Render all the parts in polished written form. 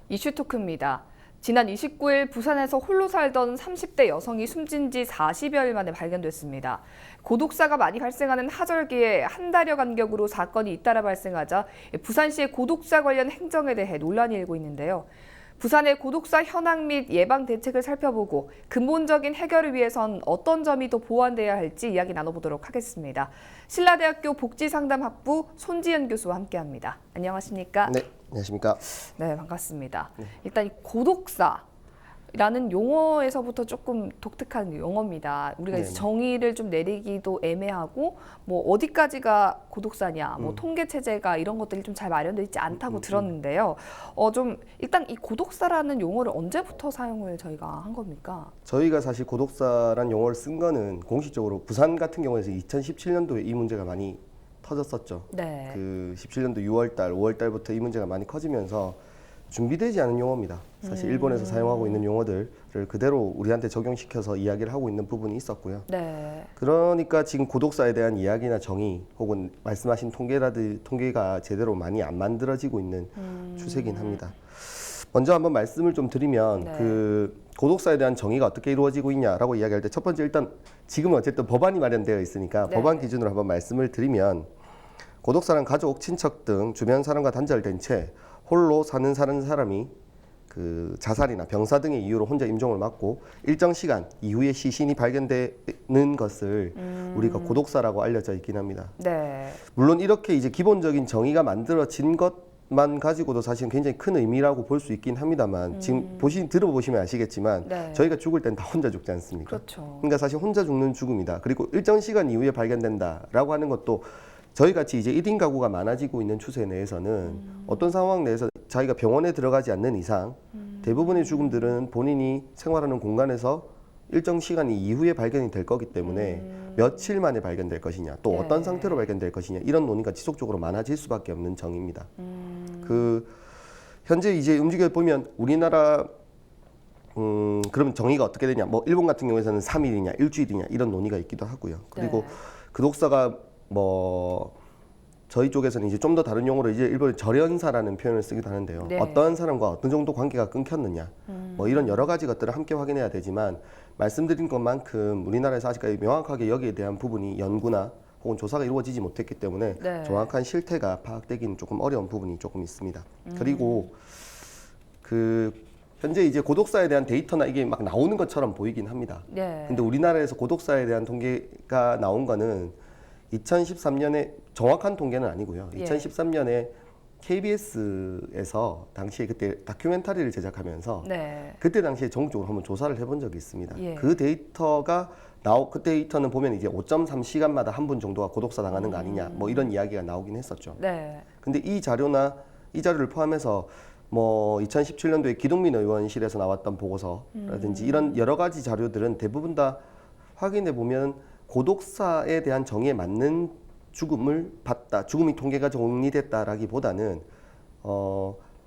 이슈 토크입니다. 지난 29일 부산에서 홀로 살던 30대 여성이 숨진 지 40여일 만에 발견됐습니다. 고독사가 많이 발생하는 하절기에 한 달여 간격으로 사건이 잇따라 발생하자 부산시의 고독사 관련 행정에 대해 논란이 일고 있는데요. 부산의 고독사 현황 및 예방 대책을 살펴보고 근본적인 해결을 위해선 어떤 점이 더 보완돼야 할지 이야기 나눠보도록 하겠습니다. 신라대학교 복지상담학부 손지연 교수와 함께합니다. 안녕하십니까? 네, 안녕하십니까? 네, 반갑습니다. 일단 이 고독사라는 용어에서부터 조금 독특한 용어입니다. 우리가 이제 정의를 좀 내리기도 애매하고 뭐 어디까지가 고독사냐, 뭐 통계 체제가 이런 것들이 좀 잘 마련되어 있지 않다고 들었는데요. 좀 일단 이 고독사라는 용어를 언제부터 사용을 저희가 한 겁니까? 저희가 사실 고독사란 용어를 쓴 거는 공식적으로 부산 같은 경우에서 2017년도에 이 문제가 많이 터졌었죠. 네. 그 17년도 6월달, 5월달부터 이 문제가 많이 커지면서 준비되지 않은 용어입니다. 사실 일본에서 사용하고 있는 용어들을 그대로 우리한테 적용시켜서 이야기를 하고 있는 부분이 있었고요. 네. 그러니까 지금 고독사에 대한 이야기나 정의 혹은 말씀하신 통계가 제대로 많이 안 만들어지고 있는 추세긴 합니다. 먼저 한번 말씀을 좀 드리면 네. 그 고독사에 대한 정의가 어떻게 이루어지고 있냐라고 이야기할 때 첫 번째 일단 지금은 어쨌든 법안이 마련되어 있으니까 네. 법안 기준으로 한번 말씀을 드리면 고독사는 가족, 친척 등 주변 사람과 단절된 채 홀로 사는 사람이 그 자살이나 병사 등의 이유로 혼자 임종을 맞고 일정 시간 이후에 시신이 발견되는 것을 우리가 고독사라고 알려져 있긴 합니다. 네. 물론 이렇게 이제 기본적인 정의가 만들어진 것만 가지고도 사실 굉장히 큰 의미라고 볼 수 있긴 합니다만 지금 들어보시면 아시겠지만 네. 저희가 죽을 땐 다 혼자 죽지 않습니까? 그렇죠. 그러니까 사실 혼자 죽는 죽음이다. 그리고 일정 시간 이후에 발견된다라고 하는 것도 저희 같이 이제 1인 가구가 많아지고 있는 추세 내에서는 어떤 상황 내에서 자기가 병원에 들어가지 않는 이상 대부분의 죽음들은 본인이 생활하는 공간에서 일정 시간 이후에 발견이 될 거기 때문에 며칠 만에 발견될 것이냐 또 네. 어떤 상태로 발견될 것이냐 이런 논의가 지속적으로 많아질 수밖에 없는 정의입니다. 그 현재 이제 움직여 보면 우리나라 그러면 정의가 어떻게 되냐? 뭐 일본 같은 경우에서는 3일이냐, 일주일이냐 이런 논의가 있기도 하고요. 그리고 네. 고독사가 뭐 저희 쪽에서는 이제 좀 더 다른 용어로 이제 일본의 절연사라는 표현을 쓰기도 하는데요. 네. 어떠한 사람과 어떤 정도 관계가 끊겼느냐, 뭐 이런 여러 가지 것들을 함께 확인해야 되지만 말씀드린 것만큼 우리나라에서 아직까지 명확하게 여기에 대한 부분이 연구나 혹은 조사가 이루어지지 못했기 때문에 네. 정확한 실태가 파악되기는 조금 어려운 부분이 조금 있습니다. 그리고 그 현재 이제 고독사에 대한 데이터나 이게 막 나오는 것처럼 보이긴 합니다. 네. 근데 우리나라에서 고독사에 대한 통계가 나온 거는 2013년에 정확한 통계는 아니고요. 예. 2013년에 KBS에서 당시에 그때 다큐멘터리를 제작하면서 네. 그때 당시에 전국적으로 한번 조사를 해본 적이 있습니다. 예. 그 데이터가 그 데이터는 보면 이제 5.3시간마다 한 분 정도가 고독사 당하는 거 아니냐 뭐 이런 이야기가 나오긴 했었죠. 네. 근데 이 자료를 포함해서 뭐 2017년도에 기동민 의원실에서 나왔던 보고서라든지 이런 여러 가지 자료들은 대부분 다 확인해 보면 고독사에 대한 정의에 맞는 죽음을 봤다, 죽음이 통계가 정리됐다라기보다는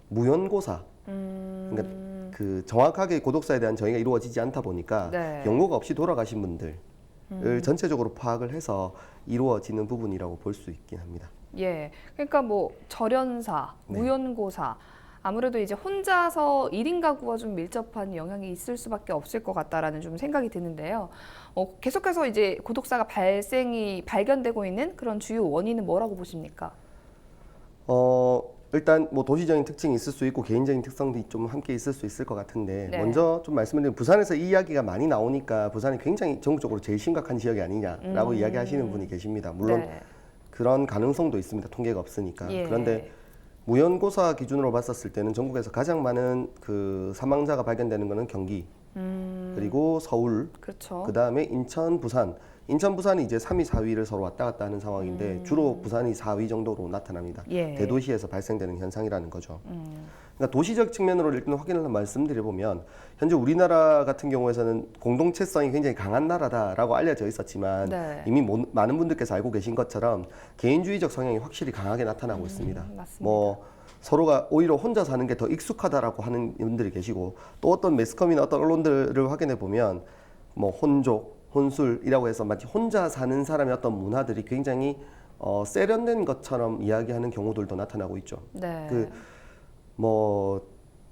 무연고사, 그러니까 그 정확하게 고독사에 대한 정의가 이루어지지 않다 보니까 네. 연고가 없이 돌아가신 분들을 전체적으로 파악을 해서 이루어지는 부분이라고 볼 수 있긴 합니다. 예. 그러니까 뭐 절연사, 네. 무연고사 아무래도 이제 혼자서 1인 가구와 좀 밀접한 영향이 있을 수밖에 없을 것 같다라는 좀 생각이 드는데요. 계속해서 이제 고독사가 발견되고 있는 그런 주요 원인은 뭐라고 보십니까? 일단 뭐 도시적인 특징이 있을 수 있고 개인적인 특성도 좀 함께 있을 수 있을 것 같은데 네. 먼저 좀 말씀드리면 부산에서 이 이야기가 많이 나오니까 부산이 굉장히 전국적으로 제일 심각한 지역이 아니냐라고 이야기하시는 분이 계십니다. 물론 네. 그런 가능성도 있습니다. 통계가 없으니까. 예. 그런데 무연고사 기준으로 봤었을 때는 전국에서 가장 많은 그 사망자가 발견되는 것은 경기, 그리고 서울, 그렇죠. 그 다음에 인천, 부산이 이제 3위, 4위를 서로 왔다 갔다 하는 상황인데 주로 부산이 4위 정도로 나타납니다. 예. 대도시에서 발생되는 현상이라는 거죠. 그러니까 도시적 측면으로 일단 확인을 말씀드려보면 현재 우리나라 같은 경우에서는 공동체성이 굉장히 강한 나라다라고 알려져 있었지만 네. 이미 많은 분들께서 알고 계신 것처럼 개인주의적 성향이 확실히 강하게 나타나고 있습니다. 맞습니다. 뭐 서로가 오히려 혼자 사는 게 더 익숙하다라고 하는 분들이 계시고 또 어떤 매스컴이나 어떤 언론들을 확인해 보면 뭐 혼족, 혼술이라고 해서 마치 혼자 사는 사람의 어떤 문화들이 굉장히 세련된 것처럼 이야기하는 경우들도 나타나고 있죠. 네. 뭐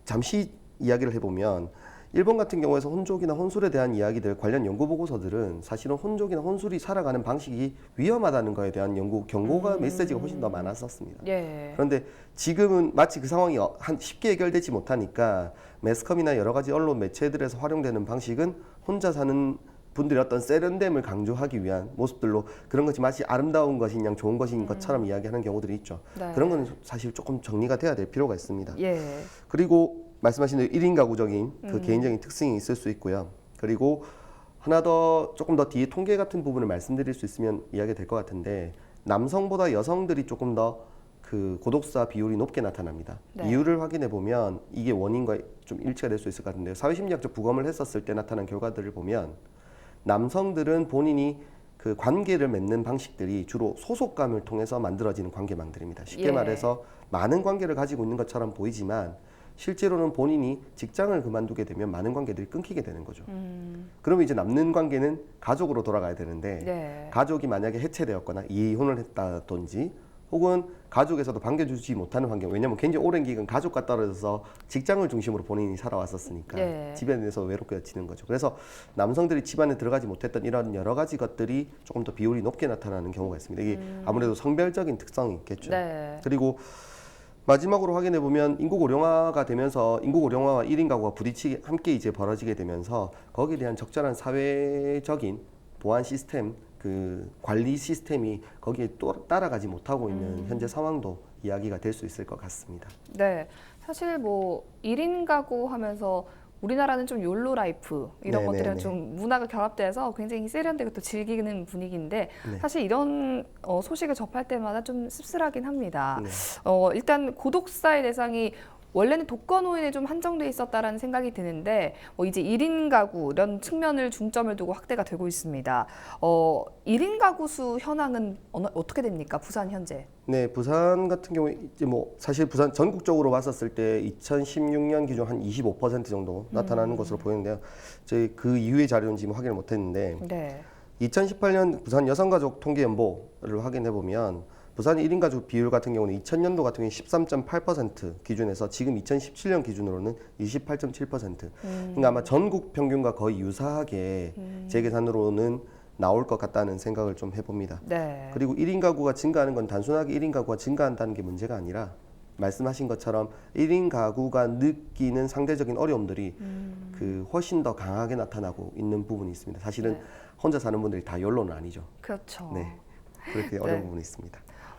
잠시 이야기를 해보면 일본 같은 경우에서 혼족이나 혼술에 대한 이야기들 관련 연구 보고서들은 사실은 혼족이나 혼술이 살아가는 방식이 위험하다는 거에 대한 연구 경고가 메시지가 훨씬 더 많았었습니다. 예. 그런데 지금은 마치 그 상황이 쉽게 해결되지 못하니까 매스컴이나 여러 가지 언론 매체들에서 활용되는 방식은 혼자 사는 분들의 어떤 세련됨을 강조하기 위한 모습들로 그런 것이 마치 아름다운 것인 양 좋은 것인 것처럼 이야기하는 경우들이 있죠. 네. 그런 건 사실 조금 정리가 돼야 될 필요가 있습니다. 예. 그리고 말씀하신 대로 1인 가구적인 그 개인적인 특징이 있을 수 있고요. 그리고 하나 더 조금 더 뒤에 통계 같은 부분을 말씀드릴 수 있으면 이야기 될 것 같은데 남성보다 여성들이 조금 더 그 고독사 비율이 높게 나타납니다. 네. 이유를 확인해 보면 이게 원인과 좀 일치가 될 수 있을 것 같은데요. 사회심리학적 부검을 했었을 때 나타난 결과들을 보면 남성들은 본인이 그 관계를 맺는 방식들이 주로 소속감을 통해서 만들어지는 관계망들입니다. 쉽게 예. 말해서 많은 관계를 가지고 있는 것처럼 보이지만 실제로는 본인이 직장을 그만두게 되면 많은 관계들이 끊기게 되는 거죠. 그러면 이제 남는 관계는 가족으로 돌아가야 되는데 네. 가족이 만약에 해체되었거나 이혼을 했다든지 혹은 가족에서도 반겨주지 못하는 환경, 왜냐하면 굉장히 오랜 기간 가족과 떨어져서 직장을 중심으로 본인이 살아왔었으니까 네. 집안에서 외롭게 지는 거죠. 그래서 남성들이 집안에 들어가지 못했던 이런 여러 가지 것들이 조금 더 비율이 높게 나타나는 경우가 있습니다. 이게 아무래도 성별적인 특성이 있겠죠. 네. 그리고 마지막으로 확인해 보면 인구 고령화가 되면서 인구 고령화와 1인 가구가 부딪히게 함께 이제 벌어지게 되면서 거기에 대한 적절한 사회적인 보안 시스템, 그 관리 시스템이 거기에 또 따라가지 못하고 있는 현재 상황도 이야기가 될 수 있을 것 같습니다. 네. 사실 뭐 1인 가구 하면서 우리나라는 좀 욜로 라이프 이런 네네네. 것들이랑 좀 문화가 결합돼서 굉장히 세련되고 또 즐기는 분위기인데 네. 사실 이런 소식을 접할 때마다 좀 씁쓸하긴 합니다. 네. 일단 고독사의 대상이 원래는 독거노인에 좀 한정돼 있었다라는 생각이 드는데 이제 1인 가구 이런 측면을 중점을 두고 확대가 되고 있습니다. 1인 가구 수 현황은 어떻게 됩니까? 부산 현재. 네, 부산 같은 경우에 이제 뭐 사실 부산 전국적으로 봤었을 때 2016년 기준 한 25% 정도 나타나는 것으로 보이는데요. 저희 그 이후의 자료는 지금 확인을 못했는데 네. 2018년 부산 여성가족 통계연보를 확인해 보면 부산 1인 가족 비율 같은 경우는 2000년도 같은 경우에 13.8% 기준에서 지금 2017년 기준으로는 28.7%. 그러니까 아마 전국 평균과 거의 유사하게 제 계산으로는 나올 것 같다는 생각을 좀 해봅니다. 네. 그리고 1인 가구가 증가하는 건 단순하게 1인 가구가 증가한다는 게 문제가 아니라 말씀하신 것처럼 1인 가구가 느끼는 상대적인 어려움들이 그 훨씬 더 강하게 나타나고 있는 부분이 있습니다. 사실은 네. 혼자 사는 분들이 다 욜로는 아니죠. 그렇죠. 네. 그렇게 어려운 네. 부분이 있습니다.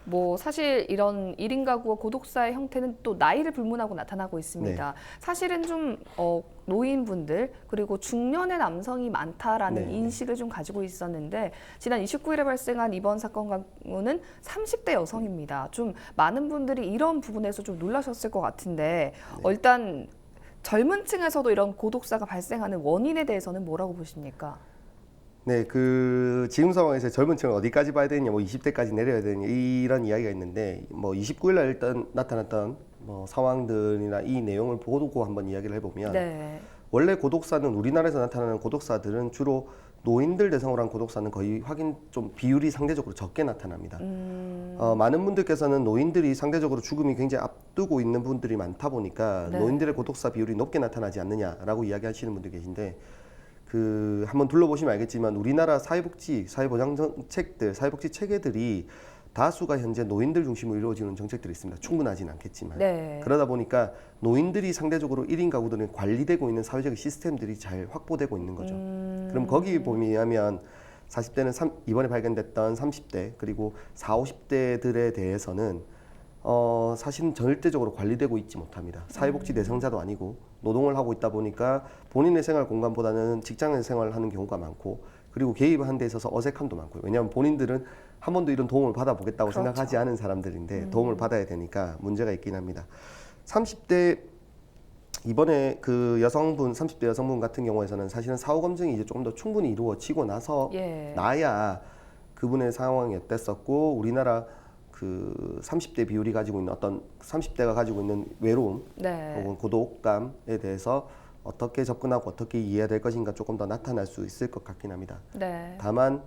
뭐 사실 이런 1인 가구와 고독사의 형태는 또 나이를 불문하고 나타나고 있습니다. 사실은 좀 노인분들 그리고 중년의 남성이 많다라는 네. 인식을 좀 가지고 있었는데 지난 29일에 발생한 이번 사건 경우는 30대 여성입니다. 좀 많은 분들이 이런 부분에서 좀 놀라셨을 것 같은데 일단 젊은 층에서도 이런 고독사가 발생하는 원인에 대해서는 뭐라고 보십니까? 네, 그 지금 상황에서 젊은 층을 어디까지 봐야 되느냐, 뭐 20대까지 내려야 되느냐 이런 이야기가 있는데 뭐 29일 날 일단 나타났던 뭐 상황들이나 이 내용을 보고 한번 이야기를 해보면 네. 원래 고독사는 우리나라에서 나타나는 고독사들은 주로 노인들 대상으로 한 고독사는 거의 좀 비율이 상대적으로 적게 나타납니다. 많은 분들께서는 노인들이 상대적으로 죽음이 굉장히 앞두고 있는 분들이 많다 보니까 네. 노인들의 고독사 비율이 높게 나타나지 않느냐라고 이야기하시는 분들 계신데 그 한번 둘러보시면 알겠지만 우리나라 사회보장 정책들, 사회복지 체계들이 다수가 현재 노인들 중심으로 이루어지는 정책들이 있습니다. 충분하진 않겠지만 네. 그러다 보니까 노인들이 상대적으로 1인 가구들은 관리되고 있는 사회적 시스템들이 잘 확보되고 있는 거죠. 그럼 거기 보면 40대는 이번에 발견됐던 30대 그리고 40, 50대들에 대해서는 사실은 절대적으로 관리되고 있지 못합니다. 사회복지 대상자도 아니고 노동을 하고 있다 보니까 본인의 생활 공간보다는 직장에서 생활을 하는 경우가 많고 그리고 개입한 데 있어서 어색함도 많고요. 왜냐하면 본인들은 한 번도 이런 도움을 받아보겠다고 그렇죠. 생각하지 않은 사람들인데 도움을 받아야 되니까 문제가 있긴 합니다. 30대 이번에 그 30대 여성분 같은 경우에서는 사실은 사후 검증이 이제 조금 더 충분히 이루어지고 나서 예. 나야 그분의 상황이 어땠었고 우리나라 그 30대 비율이 가지고 있는 어떤 30대가 가지고 있는 외로움 네. 혹은 고독감에 대해서 어떻게 접근하고 어떻게 이해해야 될 것인가 조금 더 나타날 수 있을 것 같긴 합니다. 네. 다만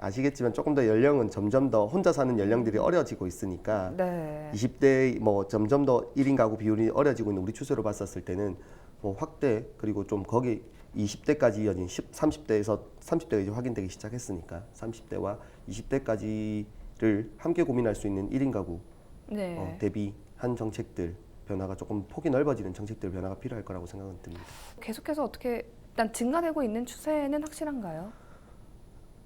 아시겠지만 조금 더 연령은 점점 더 혼자 사는 연령들이 어려지고 있으니까 네. 20대 뭐 점점 더 1인 가구 비율이 어려지고 있는 우리 추세로 봤었을 때는 뭐 확대 그리고 좀 거기 20대까지 이어진 30대에서 30대가 이제 확인되기 시작했으니까 30대와 20대까지를 함께 고민할 수 있는 1인 가구 네. 대비한 정책들 변화가 조금 폭이 넓어지는 정책들 변화가 필요할 거라고 생각은 듭니다. 계속해서 어떻게 일단 증가되고 있는 추세는 확실한가요?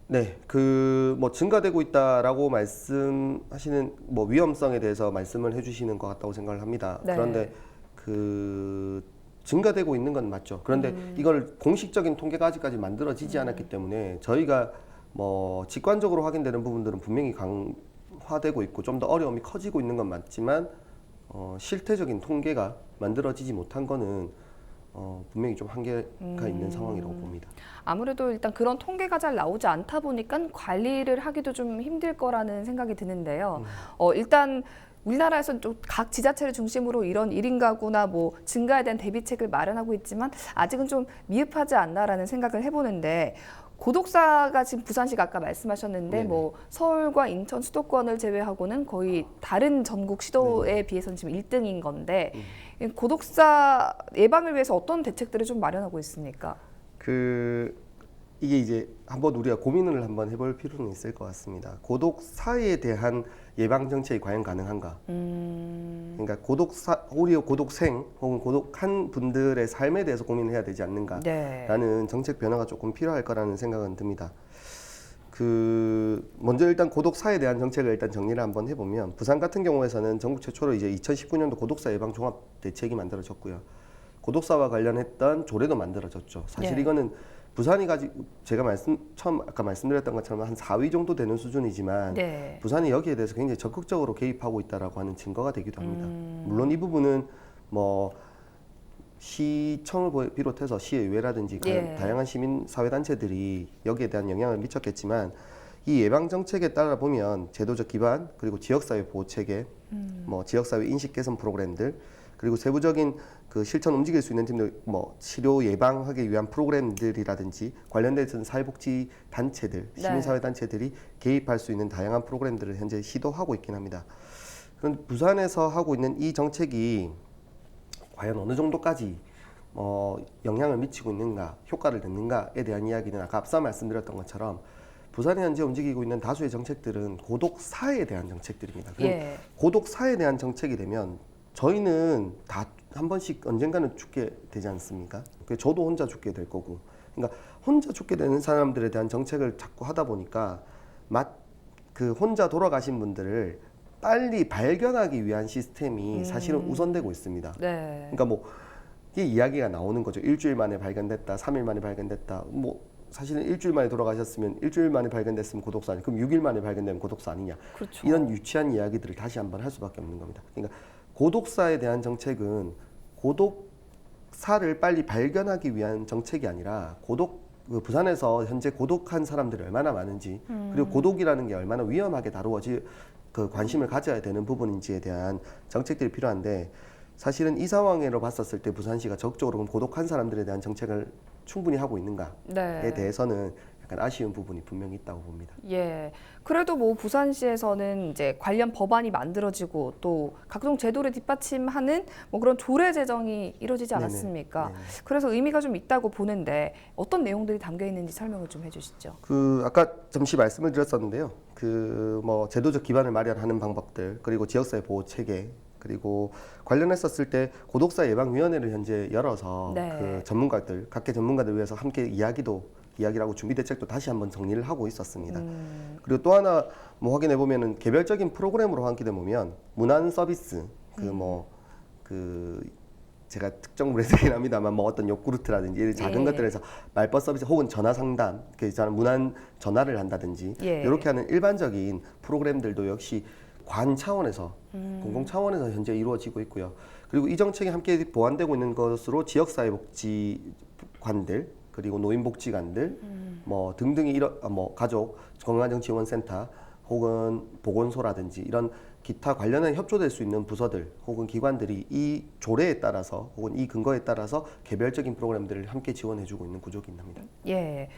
네, 그 뭐 증가되고 있다라고 말씀하시는 뭐 위험성에 대해서 말씀을 해주시는 것 같다고 생각을 합니다. 네. 그런데 그 증가되고 있는 건 맞죠. 그런데 이걸 공식적인 통계가 아직까지 만들어지지 않았기 때문에 저희가 뭐 직관적으로 확인되는 부분들은 분명히 강화되고 있고 좀 더 어려움이 커지고 있는 건 맞지만 실태적인 통계가 만들어지지 못한 거는 분명히 좀 한계가 있는 상황이라고 봅니다. 아무래도 일단 그런 통계가 잘 나오지 않다 보니까 관리를 하기도 좀 힘들 거라는 생각이 드는데요. 일단 우리나라에서는 좀 각 지자체를 중심으로 이런 1인 가구나 뭐 증가에 대한 대비책을 마련하고 있지만 아직은 좀 미흡하지 않나라는 생각을 해보는데 고독사가 지금 부산시가 아까 말씀하셨는데 네네. 뭐 서울과 인천 수도권을 제외하고는 거의 다른 전국 시도에 네네. 비해서는 지금 1등인 건데 이 고독사 예방을 위해서 어떤 대책들을 좀 마련하고 있습니까? 이게 이제 한번 우리가 고민을 한번 해볼 필요는 있을 것 같습니다. 고독사에 대한 예방 정책이 과연 가능한가? 그러니까 오히려 고독생 혹은 고독한 분들의 삶에 대해서 고민을 해야 되지 않는가라는 네. 정책 변화가 조금 필요할 거라는 생각은 듭니다. 먼저 일단 고독사에 대한 정책을 일단 정리를 한번 해보면 부산 같은 경우에서는 전국 최초로 이제 2019년도 고독사 예방 종합 대책이 만들어졌고요. 고독사와 관련했던 조례도 만들어졌죠. 사실 네. 이거는 부산이 제가 아까 말씀드렸던 것처럼 한 4위 정도 되는 수준이지만 네. 부산이 여기에 대해서 굉장히 적극적으로 개입하고 있다라고 하는 증거가 되기도 합니다. 물론 이 부분은 뭐 시청을 비롯해서 시의회라든지 예. 다양한 시민 사회 단체들이 여기에 대한 영향을 미쳤겠지만 이 예방 정책에 따라 보면 제도적 기반 그리고 지역사회 보호 체계, 뭐 지역사회 인식 개선 프로그램들 그리고 세부적인 그 실천 움직일 수 있는 팀들, 뭐 치료 예방하기 위한 프로그램들이라든지 관련된 사회복지 단체들, 시민사회 단체들이 개입할 수 있는 다양한 프로그램들을 현재 시도하고 있긴 합니다. 그런데 부산에서 하고 있는 이 정책이 과연 어느 정도까지 영향을 미치고 있는가, 효과를 냈는가에 대한 이야기는 아까 앞서 말씀드렸던 것처럼 부산이 현재 움직이고 있는 다수의 정책들은 고독사에 대한 정책들입니다. 예. 고독사에 대한 정책이 되면 저희는 다 한 번씩 언젠가는 죽게 되지 않습니까? 저도 혼자 죽게 될 거고. 그러니까 혼자 죽게 되는 사람들에 대한 정책을 자꾸 하다 보니까 혼자 돌아가신 분들을 빨리 발견하기 위한 시스템이 사실은 우선되고 있습니다. 네. 그러니까 뭐 이게 이야기가 나오는 거죠. 일주일 만에 발견됐다, 3일 만에 발견됐다. 뭐 사실은 일주일 만에 돌아가셨으면 일주일 만에 발견됐으면 고독사 아니냐. 그럼 6일 만에 발견되면 고독사 아니냐. 그렇죠. 이런 유치한 이야기들을 다시 한번 할 수밖에 없는 겁니다. 그러니까 고독사에 대한 정책은 고독사를 빨리 발견하기 위한 정책이 아니라 부산에서 현재 고독한 사람들이 얼마나 많은지 그리고 고독이라는 게 얼마나 위험하게 관심을 가져야 되는 부분인지에 대한 정책들이 필요한데 사실은 이 상황으로 봤었을 때 부산시가 적극적으로 고독한 사람들에 대한 정책을 충분히 하고 있는가에 네. 대해서는 약간 아쉬운 부분이 분명히 있다고 봅니다. 예. 그래도 뭐 부산시에서는 이제 관련 법안이 만들어지고 또 각종 제도를 뒷받침하는 뭐 그런 조례 제정이 이루어지지 네네. 않았습니까? 네네. 그래서 의미가 좀 있다고 보는데 어떤 내용들이 담겨 있는지 설명을 좀 해주시죠. 아까 잠시 말씀을 드렸었는데요. 뭐 제도적 기반을 마련하는 방법들 그리고 지역사회 보호 체계 그리고 관련했었을 때 고독사 예방위원회를 현재 열어서 네. 각계 전문가들 위해서 함께 이야기라고 준비 대책도 다시 한번 정리를 하고 있었습니다. 그리고 또 하나 뭐 확인해 보면은 개별적인 프로그램으로 확인해 보면 문안 서비스 제가 특정 브랜드긴 합니다만 뭐 어떤 요구르트라든지 이런 작은 예. 것들에서 말벗 서비스 혹은 전화 상담, 문안 전화를 한다든지 예. 이렇게 하는 일반적인 프로그램들도 역시 관 차원에서 공공 차원에서 현재 이루어지고 있고요. 그리고 이 정책이 함께 보완되고 있는 것으로 지역사회복지관들 그리고 노인복지관들 뭐 등등이 가족 건강안정지원센터 혹은 보건소라든지 이런 기타 관련한 협조될 수 있는 부서들 혹은 기관들이 이 조례에 따라서 혹은 이 근거에 따라서 개별적인 프로그램들을 함께 지원해주고 있는 구조긴 합니다. 예.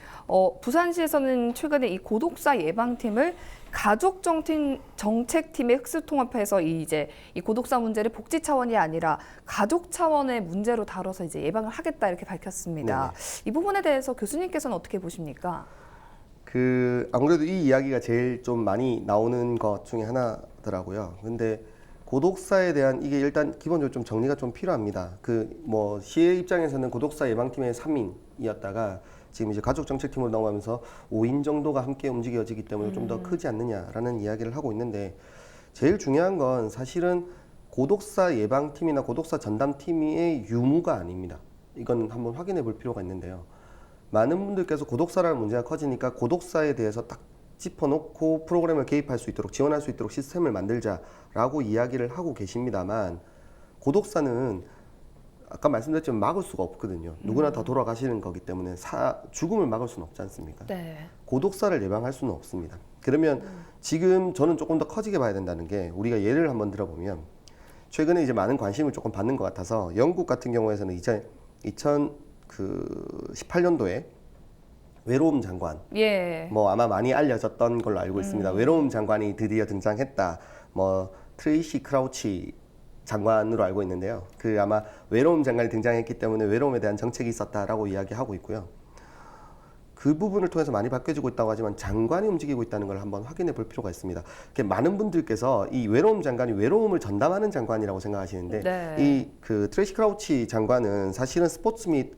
부산시에서는 최근에 이 고독사 예방팀을 가족정책팀에 흑수통합해서 이제 이 고독사 문제를 복지 차원이 아니라 가족 차원의 문제로 다뤄서 이제 예방을 하겠다 이렇게 밝혔습니다. 이 부분에 대해서 교수님께서는 어떻게 보십니까? 아무래도 이 이야기가 제일 좀 많이 나오는 것 중에 하나더라고요. 근데 고독사에 대한 이게 일단 기본적으로 좀 정리가 좀 필요합니다. 시의 입장에서는 고독사 예방팀의 3인이었다가 지금 이제 가족정책팀으로 넘어가면서 5인 정도가 함께 움직여지기 때문에 좀 더 크지 않느냐라는 이야기를 하고 있는데, 제일 중요한 건 사실은 고독사 예방팀이나 고독사 전담팀의 유무가 아닙니다. 이건 한번 확인해 볼 필요가 있는데요. 많은 분들께서 고독사라는 문제가 커지니까 고독사에 대해서 딱 짚어놓고 프로그램을 개입할 수 있도록, 지원할 수 있도록 시스템을 만들자라고 이야기를 하고 계십니다만, 고독사는 아까 말씀드렸지만 막을 수가 없거든요. 누구나 다 돌아가시는 거기 때문에 죽음을 막을 수는 없지 않습니까? 네. 고독사를 예방할 수는 없습니다. 그러면 지금 저는 조금 더 커지게 봐야 된다는 게, 우리가 예를 한번 들어보면 최근에 이제 많은 관심을 조금 받는 것 같아서 영국 같은 경우에서는 2018년도에 외로움 장관, 예. 아마 많이 알려졌던 걸로 알고 있습니다. 외로움 장관이 드디어 등장했다. 트레이시 크라우치 장관으로 알고 있는데요. 아마 외로움 장관이 등장했기 때문에 외로움에 대한 정책이 있었다라고 이야기하고 있고요. 그 부분을 통해서 많이 바뀌어지고 있다고 하지만 장관이 움직이고 있다는 걸 한번 확인해 볼 필요가 있습니다. 많은 분들께서 이 외로움 장관이 외로움을 전담하는 장관이라고 생각하시는데, 네. 트레이시 크라우치 장관은 사실은 스포츠 및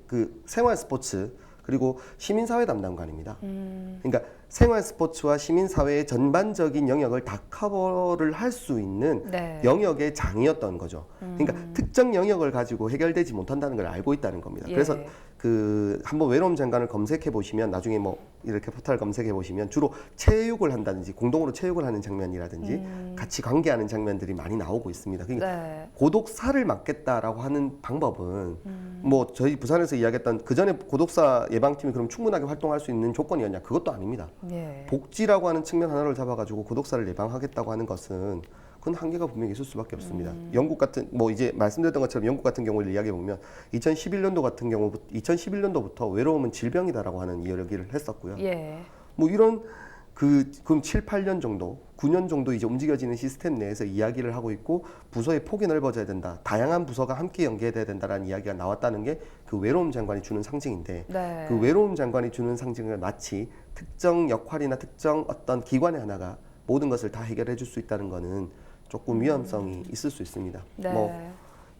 생활 스포츠 그리고 시민사회 담당관입니다. 그러니까 생활 스포츠와 시민사회의 전반적인 영역을 다 커버를 할 수 있는 네. 영역의 장이었던 거죠. 그러니까 특정 영역을 가지고 해결되지 못한다는 걸 알고 있다는 겁니다. 예. 그래서 한번 외로움 장관을 검색해 보시면, 나중에 이렇게 포털 검색해 보시면 주로 체육을 한다든지 공동으로 체육을 하는 장면이라든지 같이 관계하는 장면들이 많이 나오고 있습니다. 그러니까 네. 고독사를 막겠다라고 하는 방법은 저희 부산에서 이야기했던 그전에 고독사 예방팀이 그럼 충분하게 활동할 수 있는 조건이었냐? 그것도 아닙니다. 예. 복지라고 하는 측면 하나를 잡아가지고 고독사를 예방하겠다고 하는 것은 그건 한계가 분명히 있을 수밖에 없습니다. 영국 같은 이제 말씀드렸던 것처럼 영국 같은 경우를 이야기해 보면 2011년도 같은 경우 2011년도부터 외로움은 질병이다라고 하는 이야기를 했었고요. 예. 이런 그럼 7, 8년 정도, 9년 정도 이제 움직여지는 시스템 내에서 이야기를 하고 있고, 부서의 폭이 넓어져야 된다. 다양한 부서가 함께 연계돼야 된다라는 이야기가 나왔다는 게 그 외로움 장관이 주는 상징인데, 네. 그 외로움 장관이 주는 상징을 마치 특정 역할이나 특정 어떤 기관의 하나가 모든 것을 다 해결해 줄 수 있다는 거는 조금 위험성이 있을 수 있습니다. 네.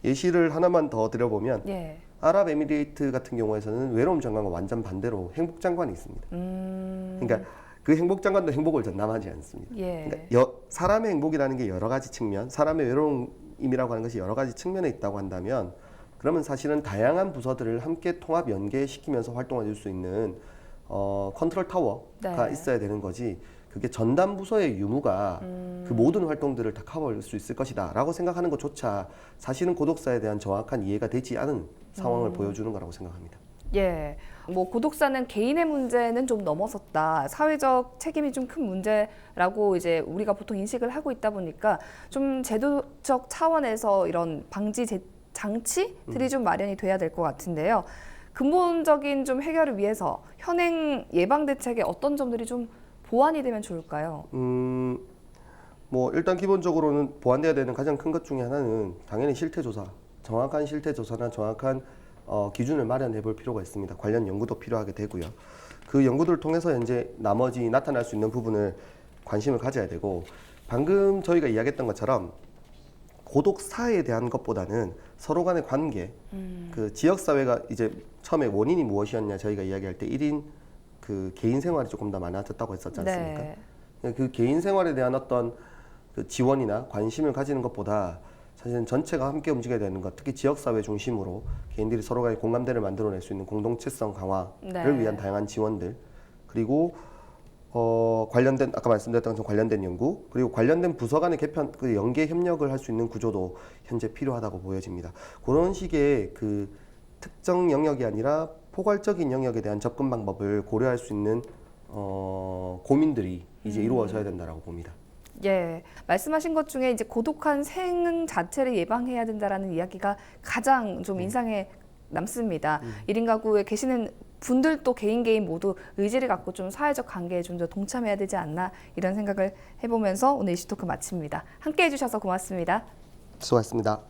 예시를 하나만 더 드려보면 예. 아랍에미레이트 같은 경우에서는 외로움 장관과 완전 반대로 행복 장관이 있습니다. 그러니까 그 행복 장관도 행복을 전담하지 않습니다. 예. 그러니까 사람의 행복이라는 게 여러 가지 측면, 사람의 외로움이라고 하는 것이 여러 가지 측면에 있다고 한다면, 그러면 사실은 다양한 부서들을 함께 통합 연계시키면서 활동해 줄 수 있는 컨트롤 타워가 네. 있어야 되는 거지, 그게 전담 부서의 유무가 그 모든 활동들을 다 커버할 수 있을 것이다라고 생각하는 것조차 사실은 고독사에 대한 정확한 이해가 되지 않은 상황을 보여주는 거라고 생각합니다. 예. 고독사는 개인의 문제는 좀 넘어섰다. 사회적 책임이 좀 큰 문제라고 이제 우리가 보통 인식을 하고 있다 보니까 좀 제도적 차원에서 이런 방지 장치들이 좀 마련이 돼야 될 것 같은데요. 근본적인 좀 해결을 위해서 현행 예방 대책에 어떤 점들이 좀 보완이 되면 좋을까요? 일단 기본적으로는 보완돼야 되는 가장 큰 것 중에 하나는 당연히 실태조사, 정확한 실태조사나 정확한 기준을 마련해 볼 필요가 있습니다. 관련 연구도 필요하게 되고요. 그 연구들을 통해서 이제 나머지 나타날 수 있는 부분을 관심을 가져야 되고, 방금 저희가 이야기했던 것처럼 고독사에 대한 것보다는 서로 간의 관계, 그 지역사회가 이제 처음에 원인이 무엇이었냐 저희가 이야기할 때 1인 개인 생활이 조금 더 많아졌다고 했었지 않습니까? 네. 그 개인 생활에 대한 어떤 그 지원이나 관심을 가지는 것보다 사실은 전체가 함께 움직여야 되는 것, 특히 지역사회 중심으로 개인들이 서로 간의 공감대를 만들어낼 수 있는 공동체성 강화를 위한 다양한 지원들, 그리고 관련된 아까 말씀드렸던 것처럼 관련된 연구, 그리고 관련된 부서 간의 개편, 연계 협력을 할 수 있는 구조도 현재 필요하다고 보여집니다. 그런 식의 특정 영역이 아니라 포괄적인 영역에 대한 접근 방법을 고려할 수 있는 고민들이 이제 이루어져야 된다라고 봅니다. 예, 말씀하신 것 중에 이제 고독한 생 자체를 예방해야 된다라는 이야기가 가장 좀 인상에 남습니다. 1인 가구에 계시는 분들도 개인 모두 의지를 갖고 좀 사회적 관계에 좀 더 동참해야 되지 않나 이런 생각을 해보면서 오늘 이슈토크 마칩니다. 함께 해주셔서 고맙습니다. 수고하셨습니다.